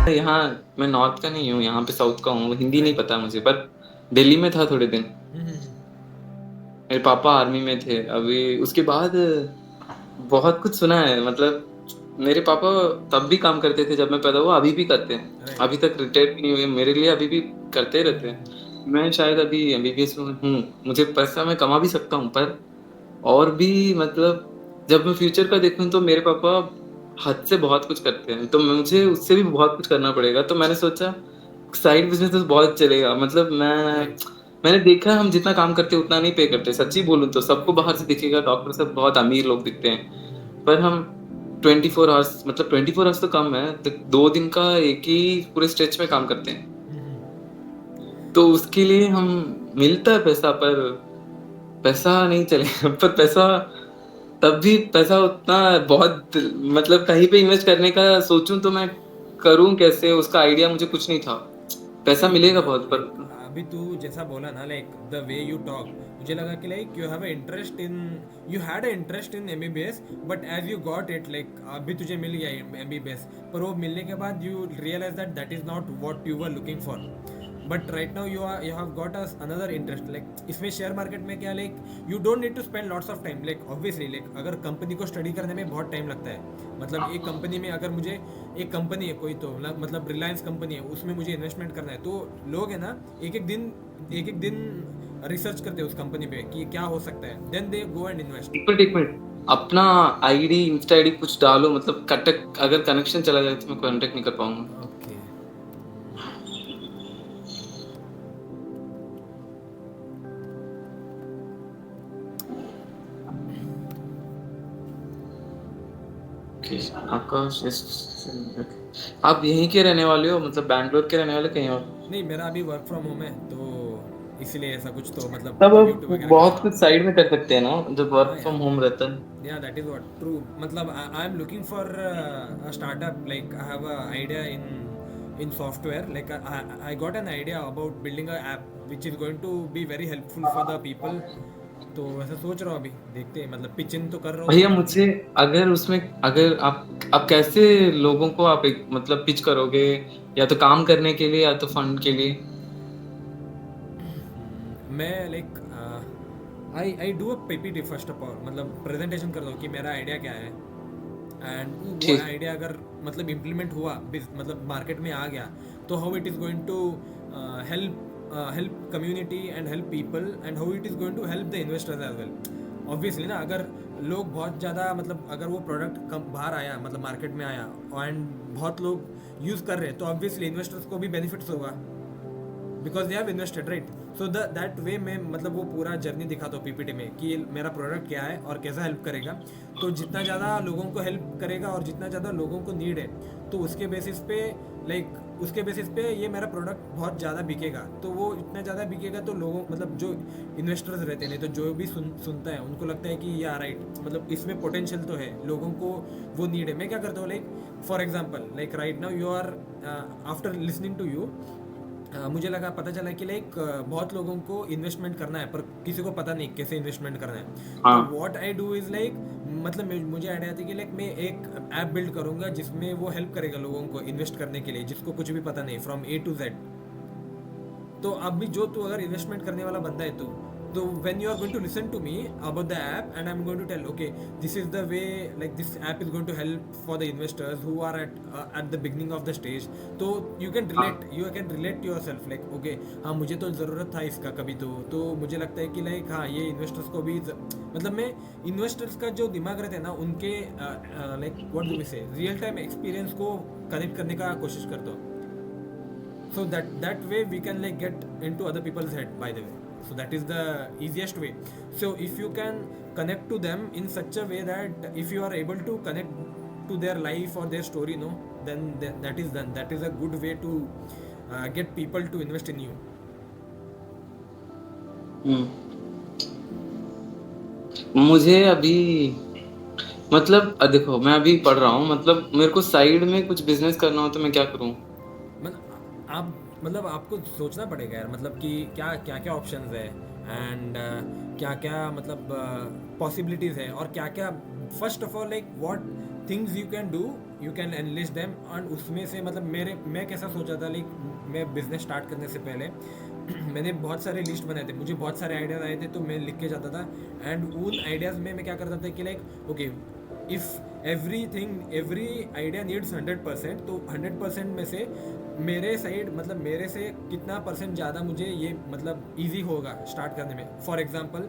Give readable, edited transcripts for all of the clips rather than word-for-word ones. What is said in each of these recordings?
यहाँ मैं नॉर्थ का नहीं हूँ, यहाँ पे साउथ का हूँ, हिंदी नहीं राइट। पता मुझे, पर दिल्ली में था थोड़े दिन। मेरे पापा आर्मी में थे, अभी उसके बाद बहुत कुछ सुना है, मतलब मेरे पापा तब भी काम करते थे जब मैं पैदा हुआ, अभी भी करते हैं, राइट। अभी तक रिटायर भी नहीं हुए, मेरे लिए अभी भी करते रहते हैं। मैं शायद अभी एमबीबीएस में हूँ, मुझे पैसा मैं कमा भी सकता हूँ, पर और भी मतलब जब मैं फ्यूचर का देखूं तो मेरे पापा हद से बहुत कुछ करते हैं, तो मुझे उससे भी बहुत कुछ करना पड़ेगा। तो मैंने सोचा साइड बिजनेस तो बहुत चलेगा, मतलब राइट। मैंने देखा हम जितना काम करते हैं उतना नहीं पे करते, सच्ची बोलूं तो सबको बाहर से एग्जैक्टली। दिखेगा डॉक्टर सब बहुत अमीर लोग दिखते हैं, पर हम 24 आवर्स, मतलब 24 आवर्स तो कम है, तो 2 दिन का एक ही पूरे स्ट्रेच में काम करते हैं, तो उसके लिए हम मिलता है पैसा, पर पैसा नहीं चलेगा। पर पैसा तब भी पैसा उतना बहुत, मतलब कहीं पे इन्वेस्ट करने का सोचूं तो मैं करूं कैसे, उसका आइडिया मुझे कुछ नहीं था। पैसा सी मिलेगा बहुत पर लाइक अभी तू जैसा बोला ना, like the way you talk, मुझे लगा कि like you have a interest in, you had a interest in MBBS, but as you got it, like अभी तुझे मिल गया एमबीबीएस, पर वो मिलने के बाद you realise that that is not what you were looking for. But right now you have got us another interest, like इसमें share market में क्या, like you don't need to spend lots of time, like obviously like अगर company को study करने में बहुत time लगता है, मतलब एक कंपनी में अगर मुझे, एक कंपनी है कोई तो मतलब रिलायंस कंपनी है, उसमें मुझे इन्वेस्टमेंट करना है, तो लोग है ना एक एक दिन रिसर्च करते हैं उस कंपनी पे कि क्या हो सकता है, then they go and invest. एक मिनट, अपना आईडी इंस्टा आईडी कुछ डालो, मतलब कटक अगर कनेक्शन चला जाए तो मैं कांटेक्ट नहीं कर पाऊंगा। ओके। आकाश आप यहीं के रहने वाले हो, मतलब बैंगलोर के रहने वाले कहीं और? नहीं, मेरा अभी वर्क फ्रॉम होम है, तो इसलिए ऐसा कुछ तो मतलब तब कम्यूट आप वगैरह बहुत करना। कुछ साइड में कर सकते हैं ना जब हाँ वर्क फ्रॉम यार, होम रहता है। yeah, that is what true, matlab I am looking for a startup, like I have a idea in software, like I got an idea about building a app which is going to be very helpful for the people, तो वैसा सोच रहा हूँ, अभी देखते हैं, मतलब pitch इन तो कर रहा हूँ भैया सोच रहा मुझे, हूँ। अगर उसमें, अगर आप कैसे लोगों को आप एक मतलब पिच करोगे, या तो काम करने के लिए या तो फंड के लिए? मैं like I do a PPT first of all, मतलब प्रेजेंटेशन कर दो कि मेरा आइडिया क्या है, एंड वो ठीक। आइडिया अगर मतलब इम्प्लीमेंट हुआ, मतलब मार्केट में आ गया, तो how it is going to help help community and help people, and how it is going to help the investors as well. Obviously ना, अगर लोग बहुत ज़्यादा, मतलब अगर वो प्रोडक्ट कम बाहर आया, मतलब मार्केट में आया, एंड बहुत लोग यूज़ कर रहे हैं, तो ऑब्वियसली इन्वेस्टर्स को भी बेनिफिट्स होगा, because they have invested, right. So that way में मतलब वो पूरा जर्नी दिखाता हूँ पीपीटी में कि मेरा प्रोडक्ट क्या है और कैसा हेल्प करेगा। तो जितना ज़्यादा लोगों को हेल्प करेगा और जितना ज़्यादा लोगों को नीड है, तो उसके बेसिस पे, लाइक उसके बेसिस पे ये मेरा प्रोडक्ट बहुत ज़्यादा बिकेगा। तो वो इतना ज़्यादा बिकेगा तो लोगों, मतलब जो इन्वेस्टर्स रहते हैं, नहीं तो जो भी सुनता है, उनको लगता है कि यार राइट, मतलब इसमें पोटेंशियल तो है, लोगों को वो नीड है। मैं क्या करता हूँ, like for example, like right now you are, after listening to you, मुझे लगा, पता चला कि लाइक बहुत लोगों को इन्वेस्टमेंट करना है, पर किसी को पता नहीं कैसे इन्वेस्टमेंट करना है। तो हाँ। What I do is like, मतलब मुझे आइडिया आती है कि लाइक मैं एक ऐप बिल्ड करूँगा जिसमें वो हेल्प करेगा लोगों को इन्वेस्ट करने के लिए, जिसको कुछ भी पता नहीं, फ्रॉम ए टू जेड। तो अब भी जो तू अगर इन्वेस्टमेंट करने वाला बंदा है, तो when you are going to listen to me about the app, and I am going to tell okay, this is the way, like this app is going to help for the investors who are at the beginning of the stage. तो you can relate your self, like okay, हाँ मुझे तो ज़रूरत था इसका कभी, तो मुझे लगता है कि लाइक हाँ ये इन्वेस्टर्स को भी मतलब मैं इन्वेस्टर्स का जो दिमाग रहता है ना, उनके लाइक व्हाट डू वी से, रियल टाइम एक्सपीरियंस को कनेक्ट करने का कोशिश करता हूँ। So that way we can like get into other people's head, by the way. So that is the easiest way. So if you can connect to them in such a way that if you are able to connect to their life or their story, no, then that is done, that is a good way to get people to invest in you. मुझे अभी, मतलब देखो मैं अभी पढ़ रहा हूँ, मतलब मेरे को साइड में कुछ बिजनेस करना हो तो मैं क्या करूँ? मतलब आप, मतलब आपको सोचना पड़ेगा यार, मतलब कि क्या क्या क्या ऑप्शंस है, एंड क्या क्या मतलब पॉसिबिलिटीज़ है, और क्या क्या, first of all like what things you can do, you can enlist them. And उसमें से मतलब मैं कैसा सोचा था, लाइक मैं बिजनेस स्टार्ट करने से पहले मैंने बहुत सारे लिस्ट बनाए थे, मुझे बहुत सारे आइडियाज़ आए थे, तो मैं लिख के जाता था। एंड उन आइडियाज़ में मैं क्या करता था कि like okay, if every idea needs 100%, तो 100% में से मेरे साइड मतलब मेरे से कितना परसेंट ज़्यादा मुझे ये मतलब ईजी होगा स्टार्ट करने में। फॉर एग्जांपल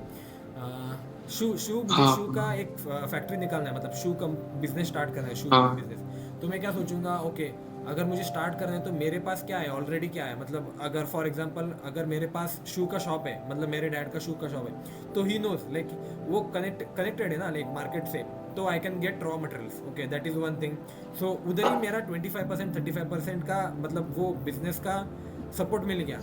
मुझे हाँ, शू का एक फैक्ट्री निकालना है, मतलब शू का बिजनेस स्टार्ट करना है, शू हाँ, बिजनेस। तो मैं क्या सोचूंगा, ओके अगर मुझे स्टार्ट करना है तो मेरे पास क्या है, ऑलरेडी क्या है। मतलब अगर फॉर एग्जांपल अगर मेरे पास शू का शॉप है, मतलब मेरे डैड का शू का शॉप है, तो ही नोज लाइक वो कनेक्टेड है ना लाइक मार्केट से, तो I can get raw materials. Okay, that is one thing. So उधर ही मेरा 25% 35% का मतलब वो बिजनेस का सपोर्ट मिल गया।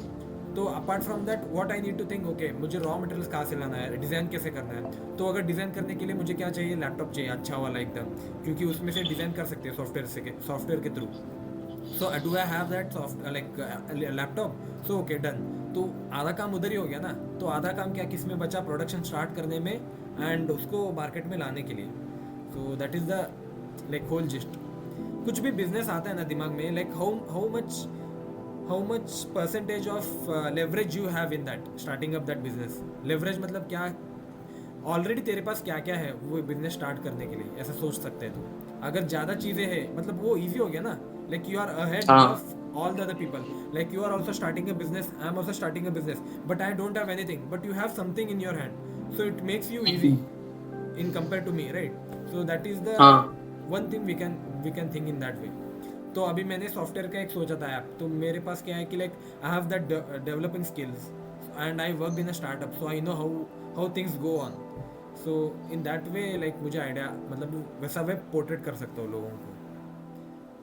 तो apart from that what I need to think, okay मुझे रॉ मटेरियल्स कहाँ से लाना है, डिज़ाइन कैसे करना है। तो अगर डिज़ाइन करने के लिए मुझे क्या चाहिए, लैपटॉप चाहिए अच्छा वाला एकदम, क्योंकि उसमें से डिज़ाइन कर सकते हैं सॉफ्टवेयर के through. So do I have that soft like laptop, so okay done. तो आधा काम उधर ही हो गया ना। तो आधा काम क्या किस में बचा, प्रोडक्शन स्टार्ट करने में एंड उसको मार्केट में लाने के लिए। So that is the like whole gist. कुछ भी बिजनेस आता है ना दिमाग में, like how much percentage of leverage you have in that starting up that business. Leverage मतलब क्या, ऑलरेडी तेरे पास क्या क्या है वो बिजनेस स्टार्ट करने के लिए, ऐसा सोच सकते हैं तुम। अगर ज़्यादा चीज़ें हैं मतलब वो ईजी हो गया ना, लाइक यू आर अहेड हाँ, of all the other people. Like you are also starting a business, I am also starting a business, but I don't have anything, but you have something in your hand, so it makes you easy in compared to me, right? So that is the हाँ, one thing we can think in that way. तो अभी मैंने software का एक सोचा था app, तो मेरे पास क्या है कि like I have that developing skills and I work in a startup, so I know how things go on. So in that way like मुझे आइडिया मतलब वैसा वे पोर्ट्रेट कर सकता हूँ लोगों को।